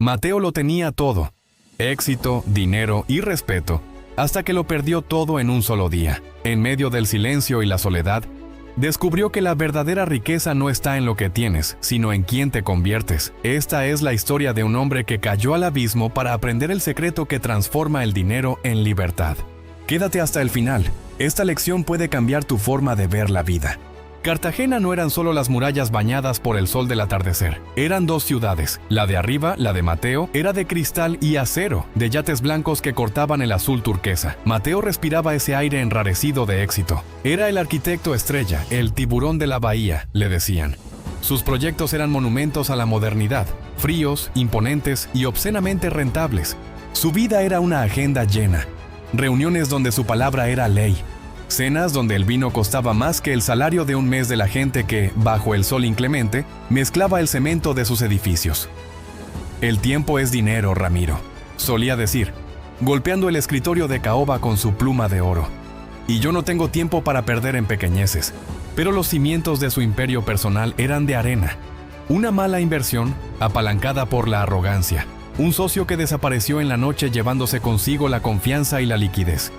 Mateo lo tenía todo: éxito, dinero y respeto, hasta que lo perdió todo en un solo día. En medio del silencio y la soledad, descubrió que la verdadera riqueza no está en lo que tienes, sino en quién te conviertes. Esta es la historia de un hombre que cayó al abismo para aprender el secreto que transforma el dinero en libertad. Quédate hasta el final. Esta lección puede cambiar tu forma de ver la vida. Cartagena no eran solo las murallas bañadas por el sol del atardecer. Eran dos ciudades. La de arriba, la de Mateo, era de cristal y acero, de yates blancos que cortaban el azul turquesa. Mateo respiraba ese aire enrarecido de éxito. Era el arquitecto estrella, el tiburón de la bahía, le decían. Sus proyectos eran monumentos a la modernidad, fríos, imponentes y obscenamente rentables. Su vida era una agenda llena. Reuniones donde su palabra era ley. Cenas donde el vino costaba más que el salario de un mes de la gente que, bajo el sol inclemente, mezclaba el cemento de sus edificios. El tiempo es dinero, Ramiro, solía decir, golpeando el escritorio de caoba con su pluma de oro. Y yo no tengo tiempo para perder en pequeñeces. Pero los cimientos de su imperio personal eran de arena. Una mala inversión, apalancada por la arrogancia. Un socio que desapareció en la noche llevándose consigo la confianza y la liquidez.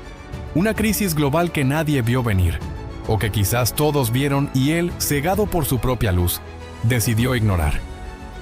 Una crisis global que nadie vio venir, o que quizás todos vieron y él, cegado por su propia luz, decidió ignorar.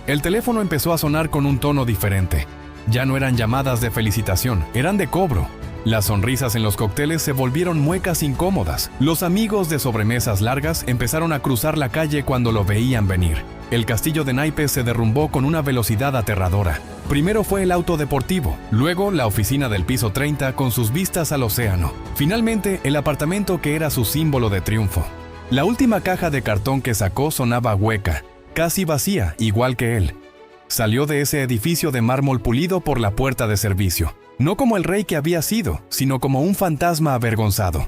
El teléfono empezó a sonar con un tono diferente. Ya no eran llamadas de felicitación, eran de cobro. Las sonrisas en los cócteles se volvieron muecas incómodas. Los amigos de sobremesas largas empezaron a cruzar la calle cuando lo veían venir. El castillo de naipes se derrumbó con una velocidad aterradora. Primero fue el auto deportivo, luego la oficina del piso 30 con sus vistas al océano. Finalmente, el apartamento que era su símbolo de triunfo. La última caja de cartón que sacó sonaba hueca, casi vacía, igual que él. Salió de ese edificio de mármol pulido por la puerta de servicio. No como el rey que había sido, sino como un fantasma avergonzado.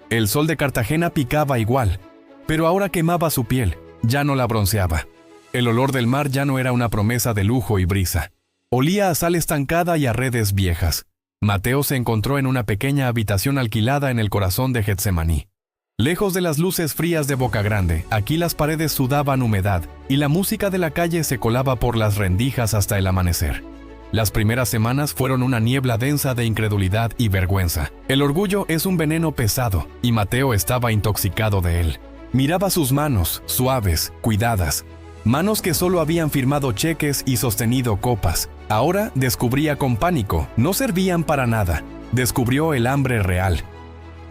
El sol de Cartagena picaba igual, pero ahora quemaba su piel, ya no la bronceaba. El olor del mar ya no era una promesa de lujo y brisa. Olía a sal estancada y a redes viejas. Mateo se encontró en una pequeña habitación alquilada en el corazón de Getsemaní. Lejos de las luces frías de Boca Grande, aquí las paredes sudaban humedad y la música de la calle se colaba por las rendijas hasta el amanecer. Las primeras semanas fueron una niebla densa de incredulidad y vergüenza. El orgullo es un veneno pesado, y Mateo estaba intoxicado de él. Miraba sus manos, suaves, cuidadas. Manos que solo habían firmado cheques y sostenido copas. Ahora descubría con pánico, no servían para nada. Descubrió el hambre real.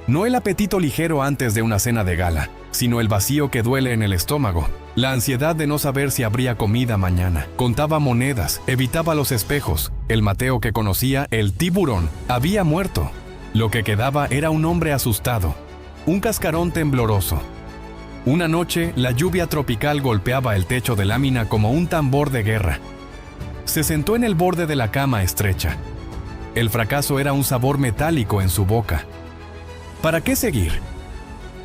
No el apetito ligero antes de una cena de gala, sino el vacío que duele en el estómago. La ansiedad de no saber si habría comida mañana. Contaba monedas, evitaba los espejos. El Mateo que conocía, el tiburón, había muerto. Lo que quedaba era un hombre asustado, un cascarón tembloroso. Una noche, la lluvia tropical golpeaba el techo de lámina como un tambor de guerra. Se sentó en el borde de la cama estrecha. El fracaso era un sabor metálico en su boca. ¿Para qué seguir?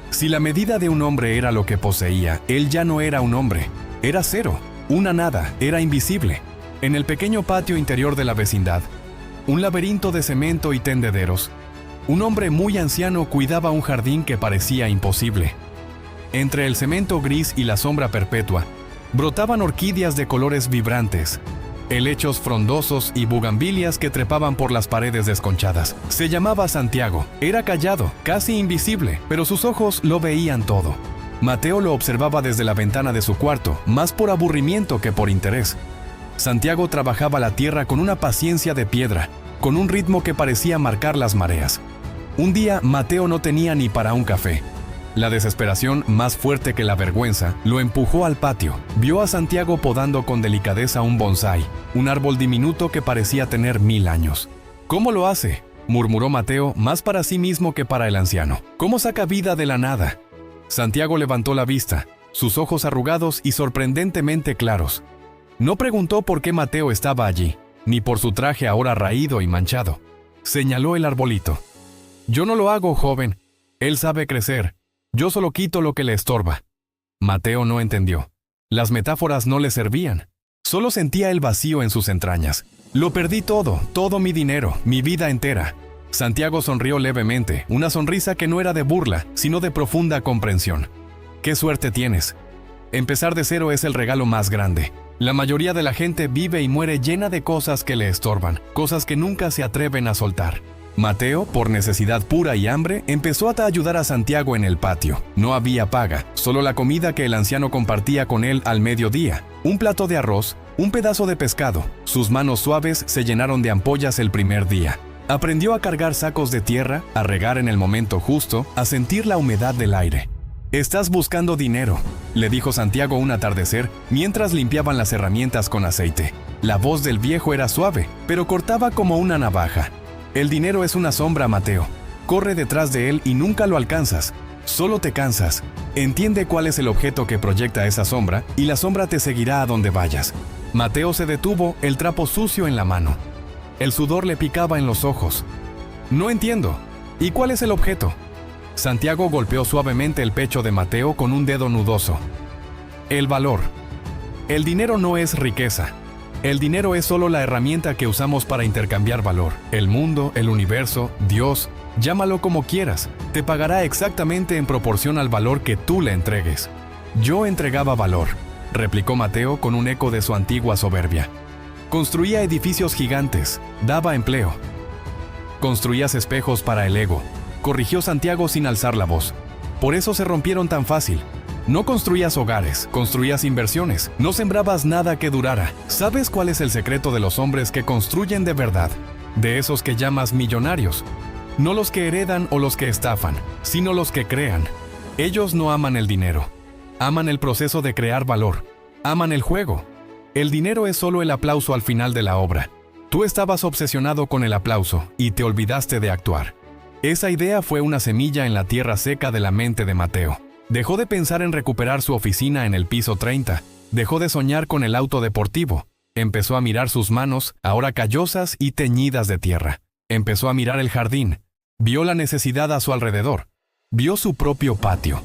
Si la medida de un hombre era lo que poseía, él ya no era un hombre. Era cero, una nada, era invisible. En el pequeño patio interior de la vecindad, un laberinto de cemento y tendederos, un hombre muy anciano cuidaba un jardín que parecía imposible. Entre el cemento gris y la sombra perpetua, brotaban orquídeas de colores vibrantes, helechos frondosos y bugambilias que trepaban por las paredes desconchadas. Se llamaba Santiago. Era callado, casi invisible, pero sus ojos lo veían todo. Mateo lo observaba desde la ventana de su cuarto, más por aburrimiento que por interés. Santiago trabajaba la tierra con una paciencia de piedra, con un ritmo que parecía marcar las mareas. Un día, Mateo no tenía ni para un café. La desesperación, más fuerte que la vergüenza, lo empujó al patio. Vio a Santiago podando con delicadeza un bonsái, un árbol diminuto que parecía tener 1000 años. ¿Cómo lo hace?, murmuró Mateo, más para sí mismo que para el anciano. ¿Cómo saca vida de la nada? Santiago levantó la vista, sus ojos arrugados y sorprendentemente claros. No preguntó por qué Mateo estaba allí, ni por su traje ahora raído y manchado. Señaló el arbolito. «Yo no lo hago, joven. Él sabe crecer. Yo solo quito lo que le estorba». Mateo no entendió. Las metáforas no le servían. Solo sentía el vacío en sus entrañas. «Lo perdí todo, todo mi dinero, mi vida entera». Santiago sonrió levemente, una sonrisa que no era de burla, sino de profunda comprensión. «Qué suerte tienes. Empezar de cero es el regalo más grande. La mayoría de la gente vive y muere llena de cosas que le estorban, cosas que nunca se atreven a soltar. Mateo, por necesidad pura y hambre, empezó a ayudar a Santiago en el patio. No había paga, solo la comida que el anciano compartía con él al mediodía. Un plato de arroz, un pedazo de pescado. Sus manos suaves se llenaron de ampollas el primer día. Aprendió a cargar sacos de tierra, a regar en el momento justo, a sentir la humedad del aire. «Estás buscando dinero», le dijo Santiago un atardecer mientras limpiaban las herramientas con aceite. La voz del viejo era suave, pero cortaba como una navaja. «El dinero es una sombra, Mateo. Corre detrás de él y nunca lo alcanzas. Solo te cansas. Entiende cuál es el objeto que proyecta esa sombra y la sombra te seguirá a donde vayas». Mateo se detuvo, el trapo sucio en la mano. El sudor le picaba en los ojos. «No entiendo. ¿Y cuál es el objeto?». Santiago golpeó suavemente el pecho de Mateo con un dedo nudoso. «El valor. El dinero no es riqueza. El dinero es solo la herramienta que usamos para intercambiar valor. El mundo, el universo, Dios, llámalo como quieras, te pagará exactamente en proporción al valor que tú le entregues». «Yo entregaba valor», replicó Mateo con un eco de su antigua soberbia. «Construía edificios gigantes, daba empleo. Construías espejos para el ego», corrigió Santiago sin alzar la voz. «Por eso se rompieron tan fácil. No construías hogares, construías inversiones, no sembrabas nada que durara. ¿Sabes cuál es el secreto de los hombres que construyen de verdad? De esos que llamas millonarios. No los que heredan o los que estafan, sino los que crean. Ellos no aman el dinero. Aman el proceso de crear valor. Aman el juego. El dinero es solo el aplauso al final de la obra. Tú estabas obsesionado con el aplauso y te olvidaste de actuar». Esa idea fue una semilla en la tierra seca de la mente de Mateo. Dejó de pensar en recuperar su oficina en el piso 30. Dejó de soñar con el auto deportivo. Empezó a mirar sus manos, ahora callosas y teñidas de tierra. Empezó a mirar el jardín. Vio la necesidad a su alrededor. Vio su propio patio.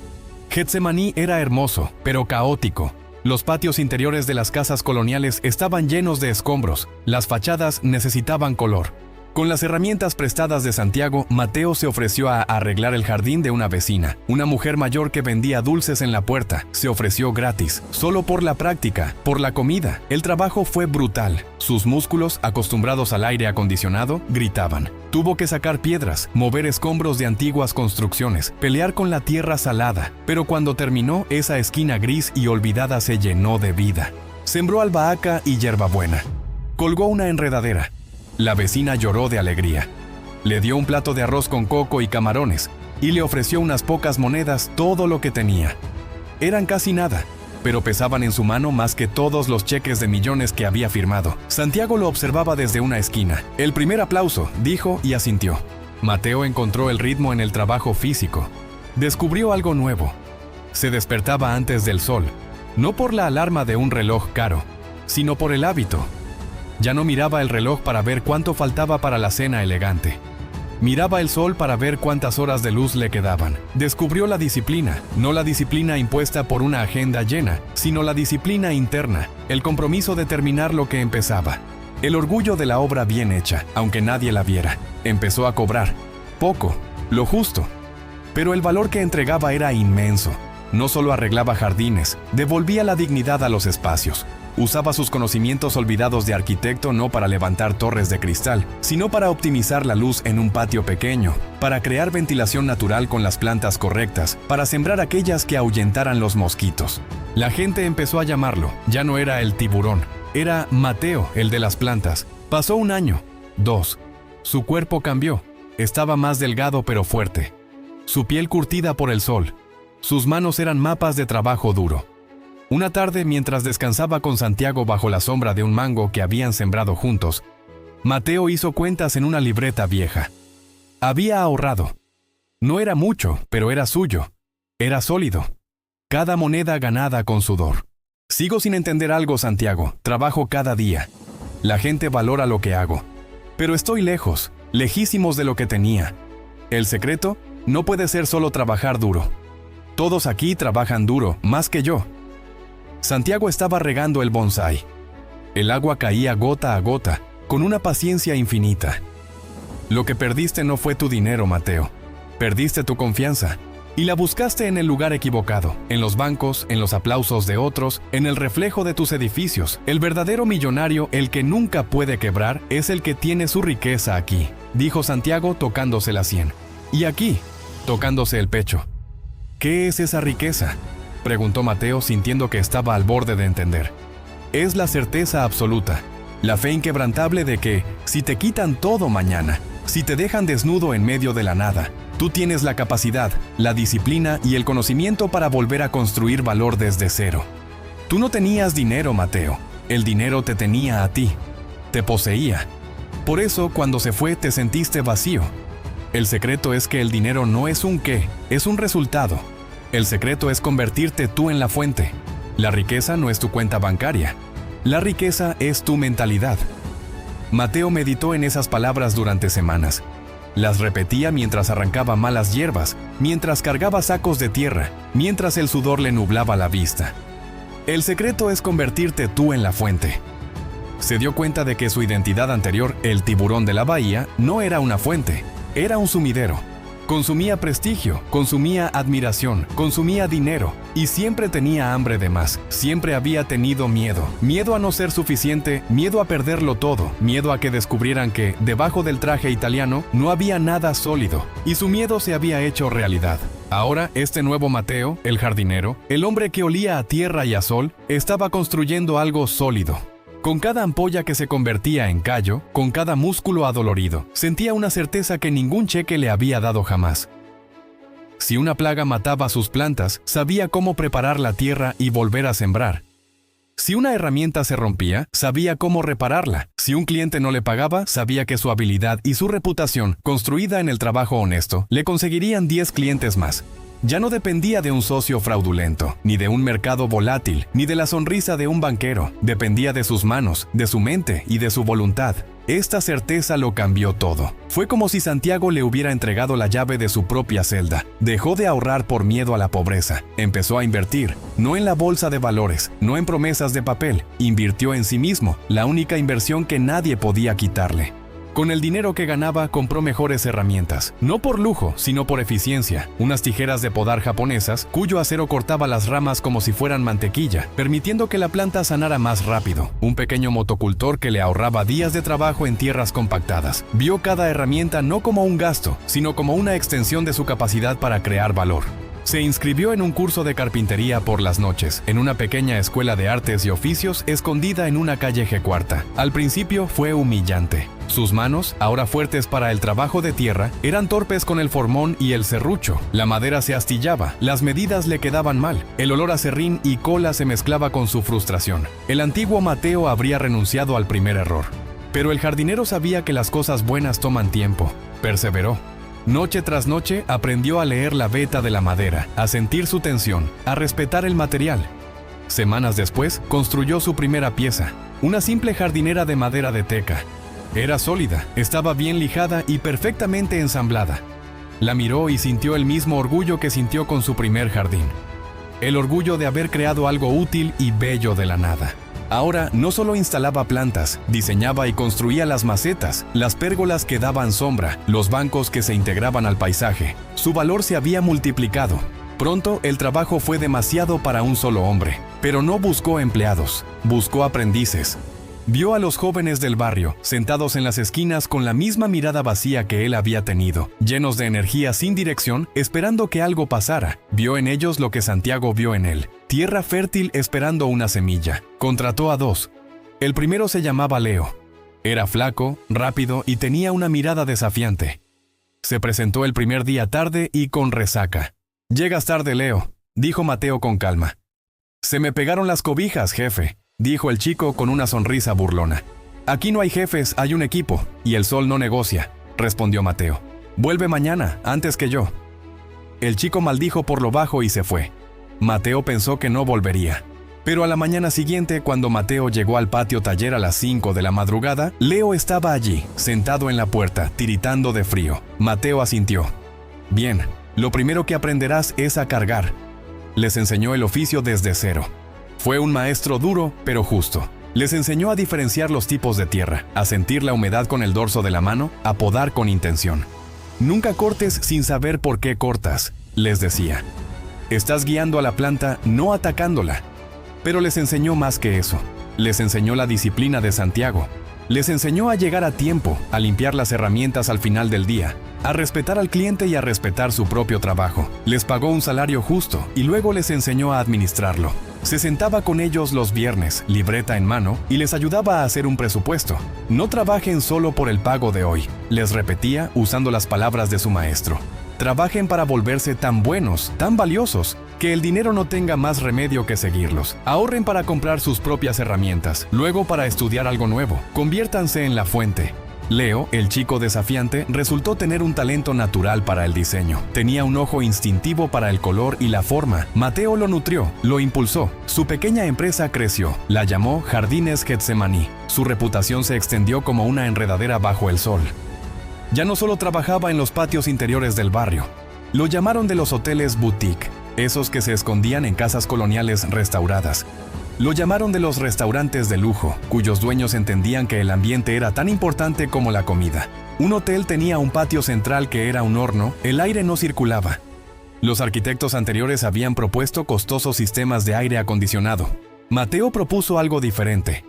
Getsemaní era hermoso, pero caótico. Los patios interiores de las casas coloniales estaban llenos de escombros. Las fachadas necesitaban color. Con las herramientas prestadas de Santiago, Mateo se ofreció a arreglar el jardín de una vecina, una mujer mayor que vendía dulces en la puerta. Se ofreció gratis, solo por la práctica, por la comida. El trabajo fue brutal. Sus músculos, acostumbrados al aire acondicionado, gritaban. Tuvo que sacar piedras, mover escombros de antiguas construcciones, pelear con la tierra salada. Pero cuando terminó, esa esquina gris y olvidada se llenó de vida. Sembró albahaca y hierbabuena. Colgó una enredadera. La vecina lloró de alegría. Le dio un plato de arroz con coco y camarones y le ofreció unas pocas monedas, todo lo que tenía. Eran casi nada, pero pesaban en su mano más que todos los cheques de millones que había firmado. Santiago lo observaba desde una esquina. «El primer aplauso», dijo y asintió. Mateo encontró el ritmo en el trabajo físico. Descubrió algo nuevo. Se despertaba antes del sol, no por la alarma de un reloj caro, sino por el hábito. Ya no miraba el reloj para ver cuánto faltaba para la cena elegante. Miraba el sol para ver cuántas horas de luz le quedaban. Descubrió la disciplina, no la disciplina impuesta por una agenda llena, sino la disciplina interna, el compromiso de terminar lo que empezaba. El orgullo de la obra bien hecha, aunque nadie la viera. Empezó a cobrar. Poco, lo justo. Pero el valor que entregaba era inmenso. No solo arreglaba jardines, devolvía la dignidad a los espacios. Usaba sus conocimientos olvidados de arquitecto no para levantar torres de cristal, sino para optimizar la luz en un patio pequeño, para crear ventilación natural con las plantas correctas, para sembrar aquellas que ahuyentaran los mosquitos. La gente empezó a llamarlo, ya no era el tiburón, era Mateo, el de las plantas. Pasó 1 año, 2. Su cuerpo cambió, estaba más delgado pero fuerte. Su piel curtida por el sol. Sus manos eran mapas de trabajo duro. Una tarde, mientras descansaba con Santiago bajo la sombra de un mango que habían sembrado juntos, Mateo hizo cuentas en una libreta vieja. Había ahorrado. No era mucho, pero era suyo. Era sólido. Cada moneda ganada con sudor. Sigo sin entender algo, Santiago. Trabajo cada día. La gente valora lo que hago. Pero estoy lejos, lejísimos de lo que tenía. El secreto no puede ser solo trabajar duro. Todos aquí trabajan duro, más que yo. Santiago estaba regando el bonsái. El agua caía gota a gota, con una paciencia infinita. Lo que perdiste no fue tu dinero, Mateo. Perdiste tu confianza. Y la buscaste en el lugar equivocado, en los bancos, en los aplausos de otros, en el reflejo de tus edificios. El verdadero millonario, el que nunca puede quebrar, es el que tiene su riqueza aquí, dijo Santiago tocándose la sien. Y aquí, tocándose el pecho. ¿Qué es esa riqueza?, preguntó Mateo sintiendo que estaba al borde de entender. Es la certeza absoluta, la fe inquebrantable de que, si te quitan todo mañana, si te dejan desnudo en medio de la nada, tú tienes la capacidad, la disciplina y el conocimiento para volver a construir valor desde cero. Tú no tenías dinero, Mateo. El dinero te tenía a ti. Te poseía. Por eso, cuando se fue, te sentiste vacío. El secreto es que el dinero no es un qué, es un resultado. El secreto es convertirte tú en la fuente. La riqueza no es tu cuenta bancaria. La riqueza es tu mentalidad. Mateo meditó en esas palabras durante semanas. Las repetía mientras arrancaba malas hierbas, mientras cargaba sacos de tierra, mientras el sudor le nublaba la vista. El secreto es convertirte tú en la fuente. Se dio cuenta de que su identidad anterior, el tiburón de la bahía, no era una fuente, era un sumidero. Consumía prestigio, consumía admiración, consumía dinero y siempre tenía hambre de más. Siempre había tenido miedo. Miedo a no ser suficiente, miedo a perderlo todo, miedo a que descubrieran que, debajo del traje italiano, no había nada sólido. Y su miedo se había hecho realidad. Ahora, este nuevo Mateo, el jardinero, el hombre que olía a tierra y a sol, estaba construyendo algo sólido. Con cada ampolla que se convertía en callo, con cada músculo adolorido, sentía una certeza que ningún cheque le había dado jamás. Si una plaga mataba sus plantas, sabía cómo preparar la tierra y volver a sembrar. Si una herramienta se rompía, sabía cómo repararla. Si un cliente no le pagaba, sabía que su habilidad y su reputación, construida en el trabajo honesto, le conseguirían 10 clientes más. Ya no dependía de un socio fraudulento, ni de un mercado volátil, ni de la sonrisa de un banquero. Dependía de sus manos, de su mente y de su voluntad. Esta certeza lo cambió todo. Fue como si Santiago le hubiera entregado la llave de su propia celda. Dejó de ahorrar por miedo a la pobreza. Empezó a invertir, no en la bolsa de valores, no en promesas de papel. Invirtió en sí mismo, la única inversión que nadie podía quitarle. Con el dinero que ganaba, compró mejores herramientas. No por lujo, sino por eficiencia. Unas tijeras de podar japonesas, cuyo acero cortaba las ramas como si fueran mantequilla, permitiendo que la planta sanara más rápido. Un pequeño motocultor que le ahorraba días de trabajo en tierras compactadas. Vio cada herramienta no como un gasto, sino como una extensión de su capacidad para crear valor. Se inscribió en un curso de carpintería por las noches, en una pequeña escuela de artes y oficios escondida en una calle G4. Al principio fue humillante. Sus manos, ahora fuertes para el trabajo de tierra, eran torpes con el formón y el serrucho. La madera se astillaba, las medidas le quedaban mal, el olor a serrín y cola se mezclaba con su frustración. El antiguo Mateo habría renunciado al primer error. Pero el jardinero sabía que las cosas buenas toman tiempo. Perseveró. Noche tras noche aprendió a leer la veta de la madera, a sentir su tensión, a respetar el material. Semanas después, construyó su primera pieza, una simple jardinera de madera de teca. Era sólida, estaba bien lijada y perfectamente ensamblada. La miró y sintió el mismo orgullo que sintió con su primer jardín. El orgullo de haber creado algo útil y bello de la nada. Ahora no solo instalaba plantas, diseñaba y construía las macetas, las pérgolas que daban sombra, los bancos que se integraban al paisaje. Su valor se había multiplicado. Pronto el trabajo fue demasiado para un solo hombre, pero no buscó empleados, buscó aprendices. Vio a los jóvenes del barrio, sentados en las esquinas con la misma mirada vacía que él había tenido, llenos de energía sin dirección, esperando que algo pasara. Vio en ellos lo que Santiago vio en él, tierra fértil esperando una semilla. Contrató a 2. El primero se llamaba Leo. Era flaco, rápido y tenía una mirada desafiante. Se presentó el primer día tarde y con resaca. «Llegas tarde, Leo», dijo Mateo con calma. «Se me pegaron las cobijas, jefe», dijo el chico con una sonrisa burlona. «Aquí no hay jefes, hay un equipo, y el sol no negocia», respondió Mateo. «Vuelve mañana, antes que yo». El chico maldijo por lo bajo y se fue. Mateo pensó que no volvería. Pero a la mañana siguiente, cuando Mateo llegó al patio taller a las 5 de la madrugada, Leo estaba allí, sentado en la puerta, tiritando de frío. Mateo asintió. «Bien, lo primero que aprenderás es a cargar». Les enseñó el oficio desde cero. Fue un maestro duro, pero justo. Les enseñó a diferenciar los tipos de tierra, a sentir la humedad con el dorso de la mano, a podar con intención. Nunca cortes sin saber por qué cortas. les decía. Estás guiando a la planta, no atacándola. Pero les enseñó más que eso. Les enseñó la disciplina de Santiago. Les enseñó a llegar a tiempo, a limpiar las herramientas al final del día, a respetar al cliente y a respetar su propio trabajo. Les pagó un salario justo y luego les enseñó a administrarlo. Se sentaba con ellos los viernes, libreta en mano, y les ayudaba a hacer un presupuesto. No trabajen solo por el pago de hoy, les repetía usando las palabras de su maestro. Trabajen para volverse tan buenos, tan valiosos, que el dinero no tenga más remedio que seguirlos. Ahorren para comprar sus propias herramientas, luego para estudiar algo nuevo. Conviértanse en la fuente. Leo, el chico desafiante, resultó tener un talento natural para el diseño. Tenía un ojo instintivo para el color y la forma. Mateo lo nutrió, lo impulsó. Su pequeña empresa creció. La llamó Jardines Getsemaní. Su reputación se extendió como una enredadera bajo el sol. Ya no solo trabajaba en los patios interiores del barrio. Lo llamaron de los hoteles boutique, esos que se escondían en casas coloniales restauradas. Lo llamaron de los restaurantes de lujo, cuyos dueños entendían que el ambiente era tan importante como la comida. Un hotel tenía un patio central que era un horno, el aire no circulaba. Los arquitectos anteriores habían propuesto costosos sistemas de aire acondicionado. Mateo propuso algo diferente.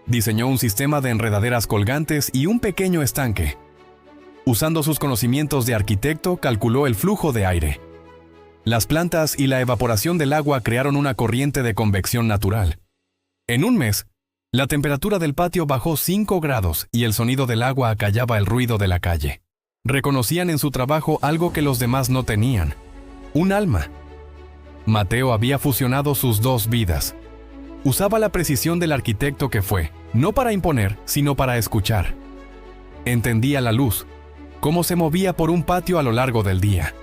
Diseñó un sistema de enredaderas colgantes y un pequeño estanque. Usando sus conocimientos de arquitecto, calculó el flujo de aire. Las plantas y la evaporación del agua crearon una corriente de convección natural. En un mes, la temperatura del patio bajó 5 grados y el sonido del agua acallaba el ruido de la calle. Reconocían en su trabajo algo que los demás no tenían: un alma. Mateo había fusionado sus dos vidas. Usaba la precisión del arquitecto que fue, no para imponer, sino para escuchar. Entendía la luz, cómo se movía por un patio a lo largo del día.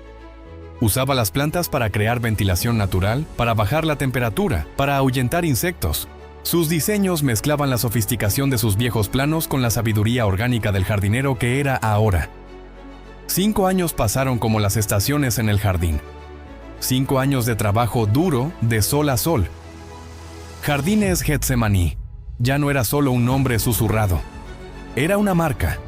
Usaba las plantas para crear ventilación natural, para bajar la temperatura, para ahuyentar insectos. Sus diseños mezclaban la sofisticación de sus viejos planos con la sabiduría orgánica del jardinero que era ahora. 5 años pasaron como las estaciones en el jardín. 5 años de trabajo duro, de sol a sol. Jardines Getsemaní ya no era solo un nombre susurrado. Era una marca.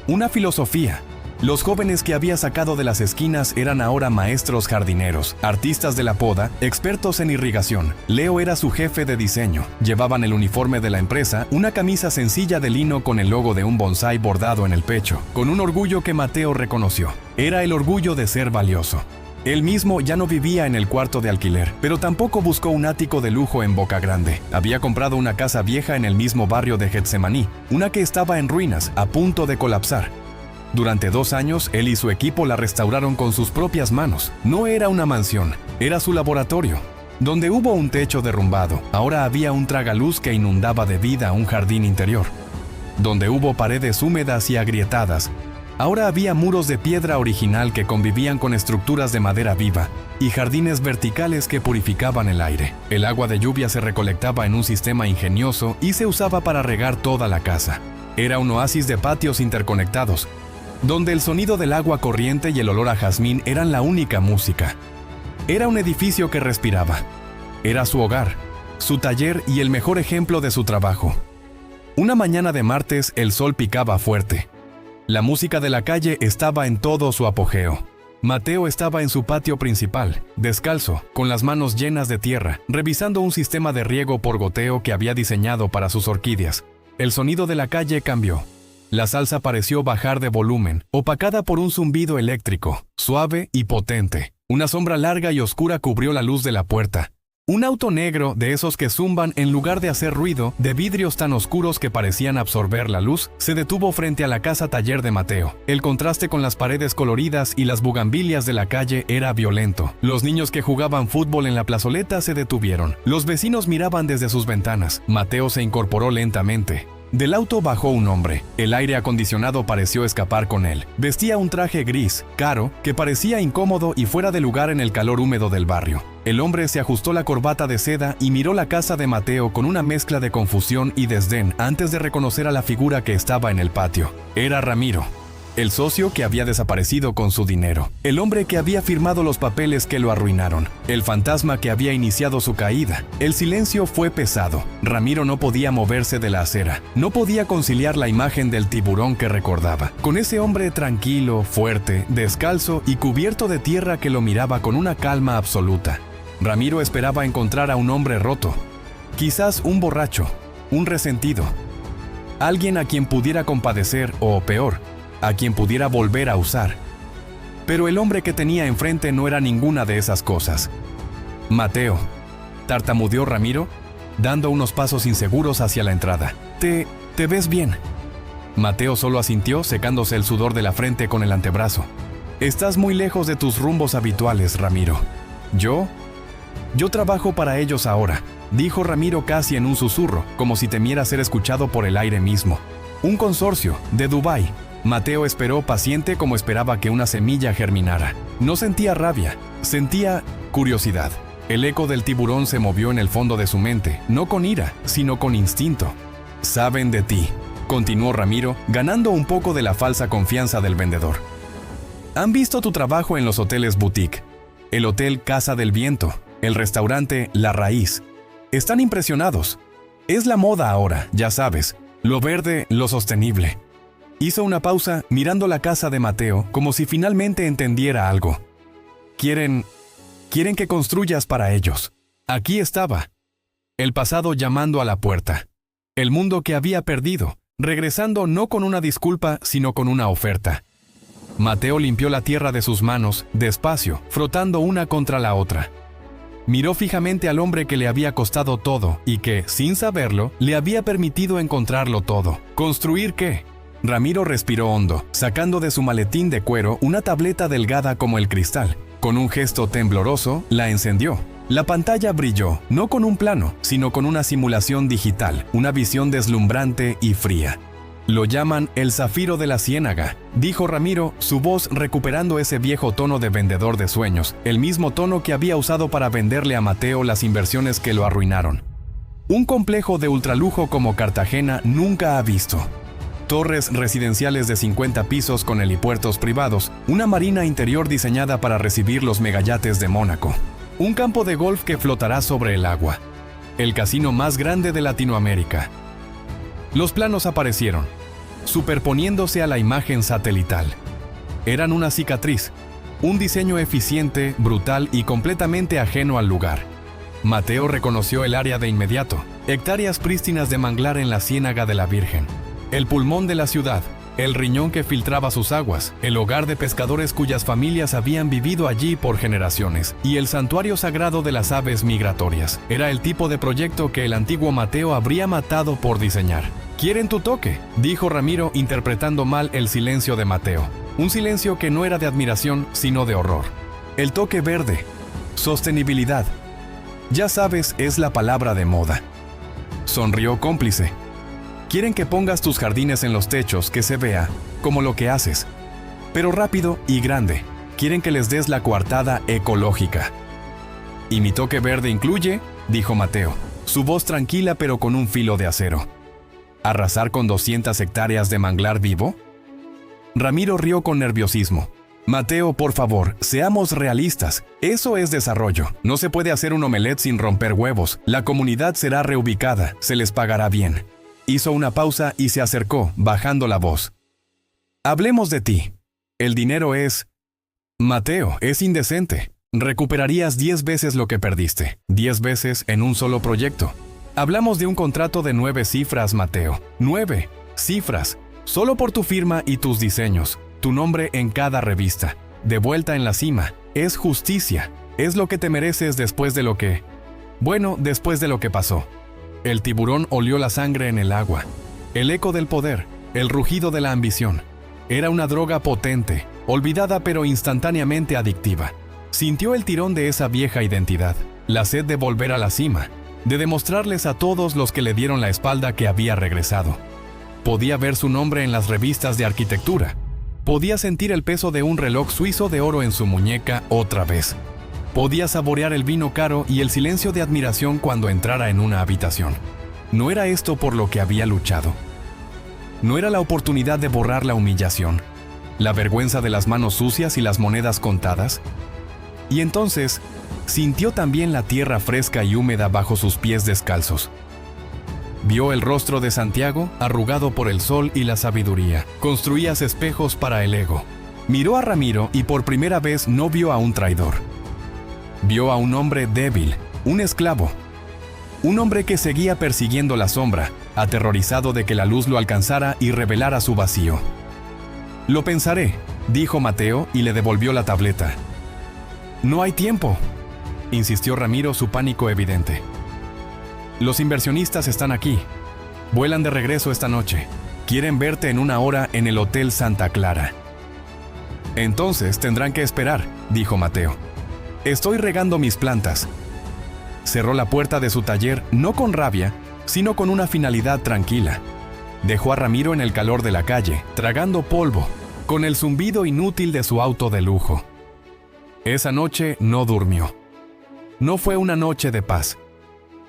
Una filosofía. Los jóvenes que había sacado de las esquinas eran ahora maestros jardineros, artistas de la poda, expertos en irrigación. Leo era su jefe de diseño. Llevaban el uniforme de la empresa, una camisa sencilla de lino con el logo de un bonsái bordado en el pecho, con un orgullo que Mateo reconoció. Era el orgullo de ser valioso. Él mismo ya no vivía en el cuarto de alquiler, pero tampoco buscó un ático de lujo en Boca Grande. Había comprado una casa vieja en el mismo barrio de Getsemaní, una que estaba en ruinas, a punto de colapsar. Durante 2 años, él y su equipo la restauraron con sus propias manos. No era una mansión, era su laboratorio. Donde hubo un techo derrumbado, ahora había un tragaluz que inundaba de vida un jardín interior. Donde hubo paredes húmedas y agrietadas, ahora había muros de piedra original que convivían con estructuras de madera viva y jardines verticales que purificaban el aire. El agua de lluvia se recolectaba en un sistema ingenioso y se usaba para regar toda la casa. Era un oasis de patios interconectados, donde el sonido del agua corriente y el olor a jazmín eran la única música. Era un edificio que respiraba. Era su hogar, su taller y el mejor ejemplo de su trabajo. Una mañana de martes, el sol picaba fuerte. La música de la calle estaba en todo su apogeo. Mateo estaba en su patio principal, descalzo, con las manos llenas de tierra, revisando un sistema de riego por goteo que había diseñado para sus orquídeas. El sonido de la calle cambió. La salsa pareció bajar de volumen, opacada por un zumbido eléctrico, suave y potente. Una sombra larga y oscura cubrió la luz de la puerta. Un auto negro, de esos que zumban en lugar de hacer ruido, de vidrios tan oscuros que parecían absorber la luz, se detuvo frente a la casa taller de Mateo. El contraste con las paredes coloridas y las bugambilias de la calle era violento. Los niños que jugaban fútbol en la plazoleta se detuvieron. Los vecinos miraban desde sus ventanas. Mateo se incorporó lentamente. Del auto bajó un hombre. El aire acondicionado pareció escapar con él. Vestía un traje gris, caro, que parecía incómodo y fuera de lugar en el calor húmedo del barrio. El hombre se ajustó la corbata de seda y miró la casa de Mateo con una mezcla de confusión y desdén antes de reconocer a la figura que estaba en el patio. Era Ramiro. el socio que había desaparecido con su dinero, el hombre que había firmado los papeles que lo arruinaron, el fantasma que había iniciado su caída. El silencio fue pesado. Ramiro no podía moverse de la acera, no podía conciliar la imagen del tiburón que recordaba, con ese hombre tranquilo, fuerte, descalzo y cubierto de tierra que lo miraba con una calma absoluta. Ramiro esperaba encontrar a un hombre roto, quizás un borracho, un resentido, alguien a quien pudiera compadecer o, peor, a quien pudiera volver a usar. Pero el hombre que tenía enfrente no era ninguna de esas cosas. Mateo, tartamudeó Ramiro, dando unos pasos inseguros hacia la entrada. ¿Te ves bien? Mateo solo asintió, secándose el sudor de la frente con el antebrazo. Estás muy lejos de tus rumbos habituales, Ramiro. Yo trabajo para ellos ahora, dijo Ramiro casi en un susurro, como si temiera ser escuchado por el aire mismo. Un consorcio, de Dubái. Mateo esperó paciente como esperaba que una semilla germinara. No sentía rabia, sentía curiosidad. El eco del tiburón se movió en el fondo de su mente, no con ira, sino con instinto. Saben de ti, continuó Ramiro, ganando un poco de la falsa confianza del vendedor. Han visto tu trabajo en los hoteles boutique, el hotel Casa del Viento, el restaurante La Raíz. Están impresionados. Es la moda ahora, ya sabes, lo verde, lo sostenible. Hizo una pausa mirando la casa de Mateo como si finalmente entendiera algo. Quieren que construyas para ellos. Aquí estaba. El pasado llamando a la puerta. El mundo que había perdido, regresando no con una disculpa, sino con una oferta. Mateo limpió la tierra de sus manos, despacio, frotando una contra la otra. Miró fijamente al hombre que le había costado todo y que, sin saberlo, le había permitido encontrarlo todo. ¿Construir qué? Ramiro respiró hondo, sacando de su maletín de cuero una tableta delgada como el cristal. Con un gesto tembloroso, la encendió. La pantalla brilló, no con un plano, sino con una simulación digital, una visión deslumbrante y fría. Lo llaman el zafiro de la ciénaga, dijo Ramiro, su voz recuperando ese viejo tono de vendedor de sueños, el mismo tono que había usado para venderle a Mateo las inversiones que lo arruinaron. Un complejo de ultralujo como Cartagena nunca ha visto. Torres residenciales de 50 pisos con helipuertos privados, una marina interior diseñada para recibir los megayates de Mónaco, un campo de golf que flotará sobre el agua, el casino más grande de Latinoamérica. Los planos aparecieron, superponiéndose a la imagen satelital. Eran una cicatriz, un diseño eficiente, brutal y completamente ajeno al lugar. Mateo reconoció el área de inmediato, hectáreas prístinas de manglar en la Ciénaga de la Virgen. El pulmón de la ciudad, el riñón que filtraba sus aguas, el hogar de pescadores cuyas familias habían vivido allí por generaciones, y el santuario sagrado de las aves migratorias. Era el tipo de proyecto que el antiguo Mateo habría matado por diseñar. «¿Quieren tu toque?», dijo Ramiro, interpretando mal el silencio de Mateo. Un silencio que no era de admiración, sino de horror. El toque verde. Sostenibilidad. Ya sabes, es la palabra de moda. Sonrió cómplice. Quieren que pongas tus jardines en los techos, que se vea, como lo que haces. Pero rápido y grande. Quieren que les des la coartada ecológica. ¿Y mi toque verde incluye?, dijo Mateo, su voz tranquila pero con un filo de acero. ¿Arrasar con 200 hectáreas de manglar vivo? Ramiro rió con nerviosismo. Mateo, por favor, seamos realistas. Eso es desarrollo. No se puede hacer un omelette sin romper huevos. La comunidad será reubicada, se les pagará bien. Hizo una pausa y se acercó, bajando la voz. Hablemos de ti. El dinero es... Mateo, es indecente. Recuperarías 10 veces lo que perdiste. 10 veces en un solo proyecto. Hablamos de un contrato de 9 cifras, Mateo. 9 cifras. Solo por tu firma y tus diseños. Tu nombre en cada revista. De vuelta en la cima. Es justicia. Es lo que te mereces después de lo que... Bueno, después de lo que pasó. El tiburón olió la sangre en el agua. El eco del poder, el rugido de la ambición. Era una droga potente, olvidada pero instantáneamente adictiva. Sintió el tirón de esa vieja identidad, la sed de volver a la cima, de demostrarles a todos los que le dieron la espalda que había regresado. Podía ver su nombre en las revistas de arquitectura. Podía sentir el peso de un reloj suizo de oro en su muñeca otra vez. Podía saborear el vino caro y el silencio de admiración cuando entrara en una habitación. No era esto por lo que había luchado. No era la oportunidad de borrar la humillación. la vergüenza de las manos sucias y las monedas contadas. Y entonces sintió también la tierra fresca y húmeda bajo sus pies descalzos. Vio el rostro de Santiago, arrugado por el sol y la sabiduría. Construías espejos para el ego. Miró a Ramiro y por primera vez no vio a un traidor. Vio a un hombre débil, un esclavo. Un hombre que seguía persiguiendo la sombra, aterrorizado de que la luz lo alcanzara y revelara su vacío. «Lo pensaré», dijo Mateo y le devolvió la tableta. «No hay tiempo», insistió Ramiro, su pánico evidente. «Los inversionistas están aquí. Vuelan de regreso esta noche. Quieren verte en 1 hora en el Hotel Santa Clara». «Entonces tendrán que esperar», dijo Mateo. «Estoy regando mis plantas». Cerró la puerta de su taller no con rabia, sino con una finalidad tranquila. Dejó a Ramiro en el calor de la calle, tragando polvo, con el zumbido inútil de su auto de lujo. Esa noche no durmió. No fue una noche de paz.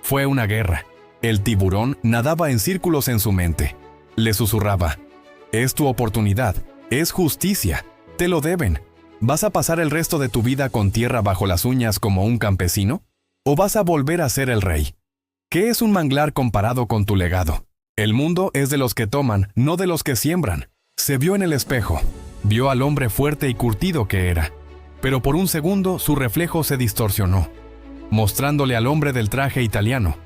Fue una guerra. El tiburón nadaba en círculos en su mente. Le susurraba: «Es tu oportunidad, es justicia, te lo deben. ¿Vas a pasar el resto de tu vida con tierra bajo las uñas como un campesino? ¿O vas a volver a ser el rey? ¿Qué es un manglar comparado con tu legado? El mundo es de los que toman, no de los que siembran». Se vio en el espejo. Vio al hombre fuerte y curtido que era. Pero por un segundo su reflejo se distorsionó, mostrándole al hombre del traje italiano,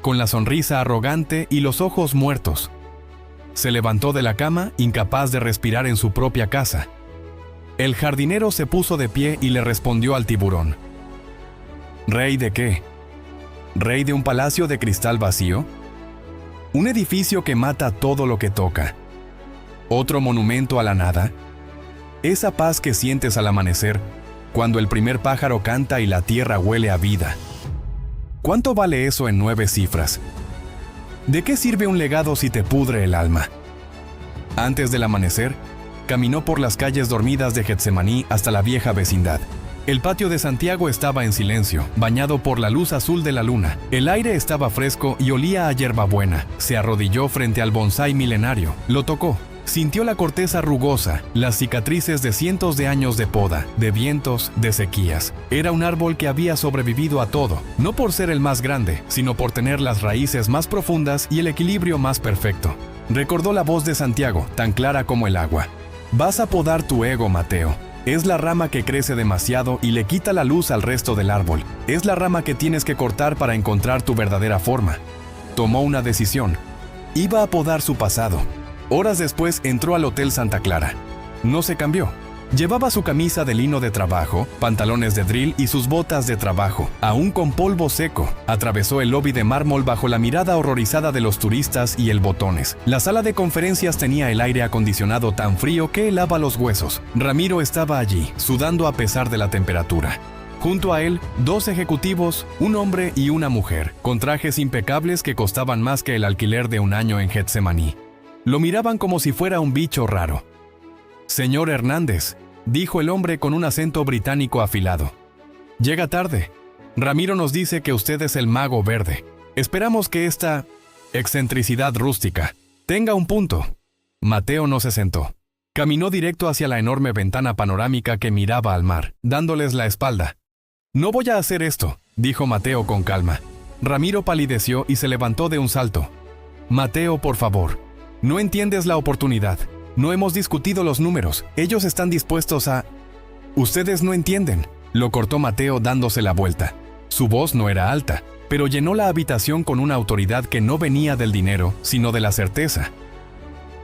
con la sonrisa arrogante y los ojos muertos. Se levantó de la cama, incapaz de respirar en su propia casa. El jardinero se puso de pie y le respondió al tiburón: «¿Rey de qué? ¿Rey de un palacio de cristal vacío? ¿Un edificio que mata todo lo que toca? ¿Otro monumento a la nada? Esa paz que sientes al amanecer, cuando el primer pájaro canta y la tierra huele a vida. ¿Cuánto vale eso en 9 cifras? ¿De qué sirve un legado si te pudre el alma?». Antes del amanecer, caminó por las calles dormidas de Getsemaní hasta la vieja vecindad. El patio de Santiago estaba en silencio, bañado por la luz azul de la luna. El aire estaba fresco y olía a hierbabuena. Se arrodilló frente al bonsái milenario. Lo tocó. Sintió la corteza rugosa, las cicatrices de cientos de años de poda, de vientos, de sequías. Era un árbol que había sobrevivido a todo, no por ser el más grande, sino por tener las raíces más profundas y el equilibrio más perfecto. Recordó la voz de Santiago, tan clara como el agua: «Vas a podar tu ego, Mateo. Es la rama que crece demasiado y le quita la luz al resto del árbol. Es la rama que tienes que cortar para encontrar tu verdadera forma». Tomó una decisión. Iba a podar su pasado. Horas después entró al Hotel Santa Clara. No se cambió. Llevaba su camisa de lino de trabajo, pantalones de drill y sus botas de trabajo, aún con polvo seco. Atravesó el lobby de mármol bajo la mirada horrorizada de los turistas y el botones. La sala de conferencias tenía el aire acondicionado tan frío que helaba los huesos. Ramiro estaba allí, sudando a pesar de la temperatura. Junto a él, 2 ejecutivos, un hombre y una mujer, con trajes impecables que costaban más que el alquiler de un año en Getsemaní. Lo miraban como si fuera un bicho raro. «Señor Hernández», dijo el hombre con un acento británico afilado. «Llega tarde. Ramiro nos dice que usted es el mago verde. Esperamos que esta excentricidad rústica tenga un punto». Mateo no se sentó. Caminó directo hacia la enorme ventana panorámica que miraba al mar, dándoles la espalda. «No voy a hacer esto», dijo Mateo con calma. Ramiro palideció y se levantó de un salto. «Mateo, por favor. No entiendes la oportunidad. No hemos discutido los números. Ellos están dispuestos a...». «Ustedes no entienden», lo cortó Mateo dándose la vuelta. Su voz no era alta, pero llenó la habitación con una autoridad que no venía del dinero, sino de la certeza.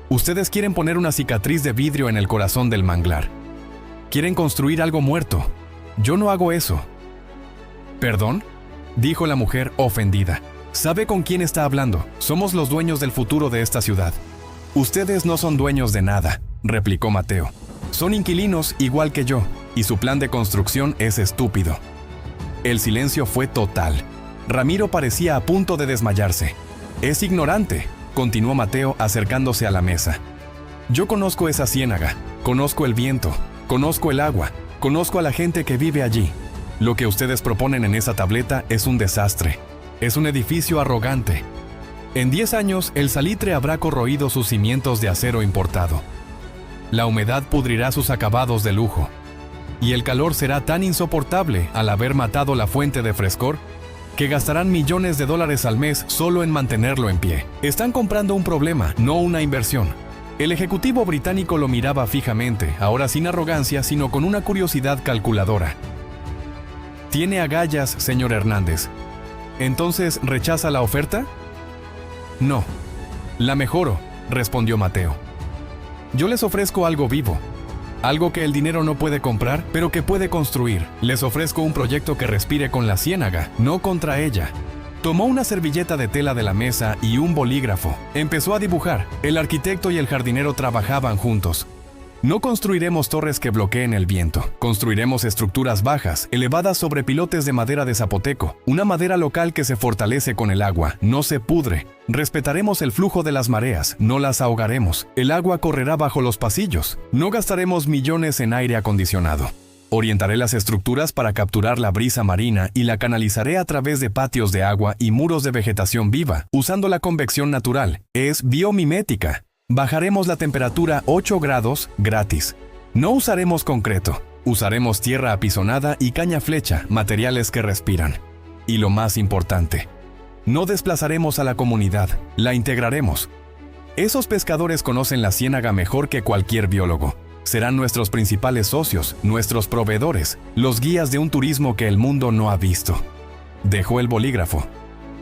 «Ustedes quieren poner una cicatriz de vidrio en el corazón del manglar. Quieren construir algo muerto. Yo no hago eso». «¿Perdón?», dijo la mujer ofendida. «¿Sabe con quién está hablando? Somos los dueños del futuro de esta ciudad». «Ustedes no son dueños de nada», replicó Mateo. «Son inquilinos igual que yo, y su plan de construcción es estúpido». El silencio fue total. Ramiro parecía a punto de desmayarse. «Es ignorante», continuó Mateo acercándose a la mesa. «Yo conozco esa ciénaga, conozco el viento, conozco el agua, conozco a la gente que vive allí. Lo que ustedes proponen en esa tableta es un desastre. Es un edificio arrogante. En 10 años, el salitre habrá corroído sus cimientos de acero importado. La humedad pudrirá sus acabados de lujo. Y el calor será tan insoportable al haber matado la fuente de frescor que gastarán millones de dólares al mes solo en mantenerlo en pie. Están comprando un problema, no una inversión. El ejecutivo británico lo miraba fijamente, ahora sin arrogancia, sino con una curiosidad calculadora. «Tiene agallas, señor Hernández. ¿Entonces rechaza la oferta?» «No. La mejoro», respondió Mateo. «Yo les ofrezco algo vivo. Algo que el dinero no puede comprar, pero que puede construir. Les ofrezco un proyecto que respire con la ciénaga, no contra ella». Tomó una servilleta de tela de la mesa y un bolígrafo. Empezó a dibujar. El arquitecto y el jardinero trabajaban juntos. No construiremos torres que bloqueen el viento. Construiremos estructuras bajas, elevadas sobre pilotes de madera de zapoteco. Una madera local que se fortalece con el agua, no se pudre. Respetaremos el flujo de las mareas, no las ahogaremos. El agua correrá bajo los pasillos. No gastaremos millones en aire acondicionado. Orientaré las estructuras para capturar la brisa marina y la canalizaré a través de patios de agua y muros de vegetación viva, usando la convección natural. Es biomimética. Bajaremos la temperatura 8 grados gratis. No usaremos concreto. Usaremos tierra apisonada y caña flecha, materiales que respiran. Y lo más importante, no desplazaremos a la comunidad, la integraremos. Esos pescadores conocen la ciénaga mejor que cualquier biólogo. Serán nuestros principales socios, nuestros proveedores, los guías de un turismo que el mundo no ha visto. Dejó el bolígrafo.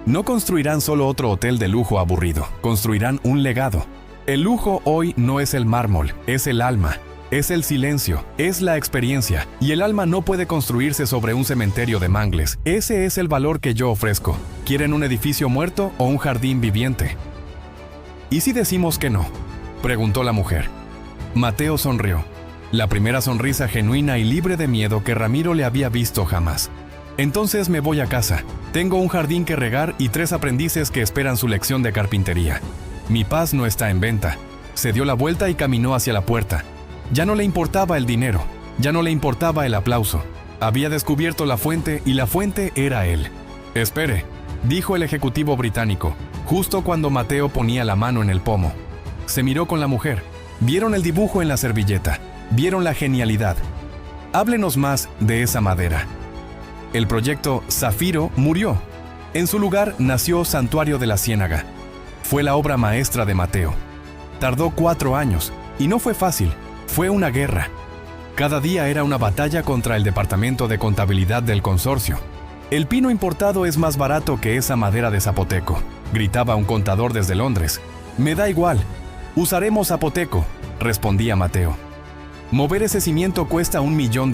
No construirán solo otro hotel de lujo aburrido, construirán un legado. El lujo hoy no es el mármol, es el alma, es el silencio, es la experiencia, y el alma no puede construirse sobre un cementerio de mangles. Ese es el valor que yo ofrezco. ¿Quieren un edificio muerto o un jardín viviente? ¿Y si decimos que no?, preguntó la mujer. Mateo sonrió, la primera sonrisa genuina y libre de miedo que Ramiro le había visto jamás. Entonces me voy a casa. Tengo un jardín que regar y 3 aprendices que esperan su lección de carpintería. Mi paz no está en venta. Se dio la vuelta y caminó hacia la puerta. Ya no le importaba el dinero, ya no le importaba el aplauso. Había descubierto la fuente y la fuente era él. «Espere», dijo el ejecutivo británico, justo cuando Mateo ponía la mano en el pomo. Se miró con la mujer. Vieron el dibujo en la servilleta, vieron la genialidad. Háblenos más de esa madera. El proyecto Zafiro murió. En su lugar nació Santuario de la Ciénaga. Fue la obra maestra de Mateo. Tardó 4 años, y no fue fácil, fue una guerra. Cada día era una batalla contra el departamento de contabilidad del consorcio. «El pino importado es más barato que esa madera de zapoteco», gritaba un contador desde Londres. «Me da igual. Usaremos zapoteco», respondía Mateo. «Mover ese cimiento cuesta $1 millón.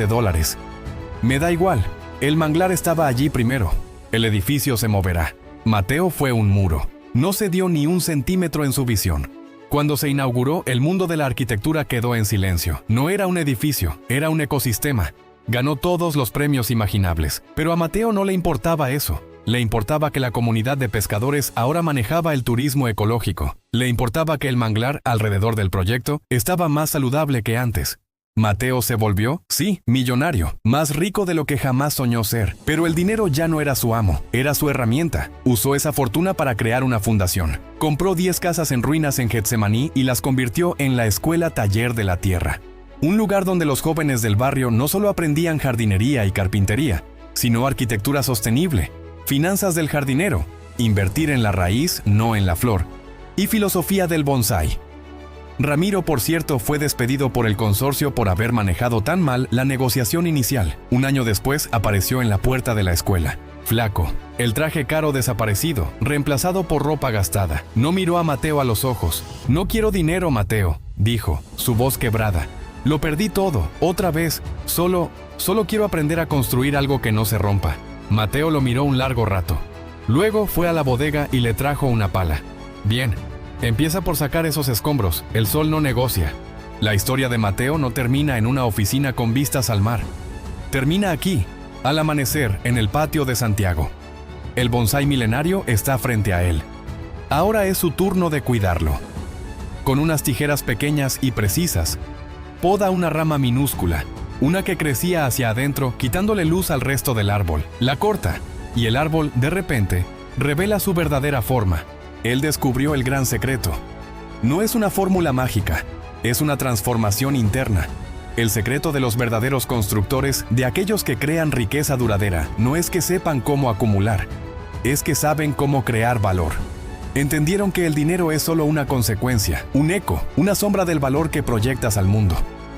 Me da igual. El manglar estaba allí primero. El edificio se moverá». Mateo fue un muro. No cedió ni un centímetro en su visión. Cuando se inauguró, el mundo de la arquitectura quedó en silencio. No era un edificio, era un ecosistema. Ganó todos los premios imaginables. Pero a Mateo no le importaba eso. Le importaba que la comunidad de pescadores ahora manejaba el turismo ecológico. Le importaba que el manglar alrededor del proyecto estaba más saludable que antes. Mateo se volvió, sí, millonario, más rico de lo que jamás soñó ser. Pero el dinero ya no era su amo, era su herramienta. Usó esa fortuna para crear una fundación. Compró 10 casas en ruinas en Getsemaní y las convirtió en la Escuela Taller de la Tierra. Un lugar donde los jóvenes del barrio no solo aprendían jardinería y carpintería, sino arquitectura sostenible, finanzas del jardinero, invertir en la raíz, no en la flor, y filosofía del bonsái. Ramiro, por cierto, fue despedido por el consorcio por haber manejado tan mal la negociación inicial. Un año después apareció en la puerta de la escuela, flaco, el traje caro desaparecido, reemplazado por ropa gastada. No miró a Mateo a los ojos. «No quiero dinero, Mateo», dijo, su voz quebrada. «Lo perdí todo, otra vez. Solo quiero aprender a construir algo que no se rompa». Mateo lo miró un largo rato. Luego fue a la bodega y le trajo una pala. «Bien, empieza por sacar esos escombros, el sol no negocia». La historia de Mateo no termina en una oficina con vistas al mar. Termina aquí, al amanecer, en el patio de Santiago. El bonsái milenario está frente a él. Ahora es su turno de cuidarlo. Con unas tijeras pequeñas y precisas, poda una rama minúscula, una que crecía hacia adentro, quitándole luz al resto del árbol. La corta, y el árbol, de repente, revela su verdadera forma. Él descubrió el gran secreto. No es una fórmula mágica, es una transformación interna. El secreto de los verdaderos constructores, de aquellos que crean riqueza duradera, no es que sepan cómo acumular, es que saben cómo crear valor. Entendieron que el dinero es solo una consecuencia, un eco, una sombra del valor que proyectas al mundo.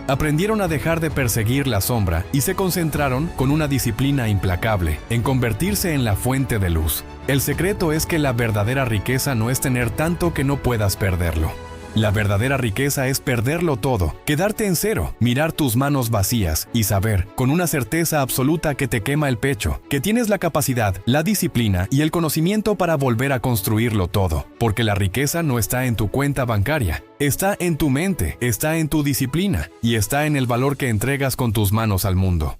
Aprendieron a dejar de perseguir la sombra y se concentraron, con una disciplina implacable, en convertirse en la fuente de luz. El secreto es que la verdadera riqueza no es tener tanto que no puedas perderlo. La verdadera riqueza es perderlo todo, quedarte en cero, mirar tus manos vacías y saber, con una certeza absoluta que te quema el pecho, que tienes la capacidad, la disciplina y el conocimiento para volver a construirlo todo. Porque la riqueza no está en tu cuenta bancaria, está en tu mente, está en tu disciplina y está en el valor que entregas con tus manos al mundo.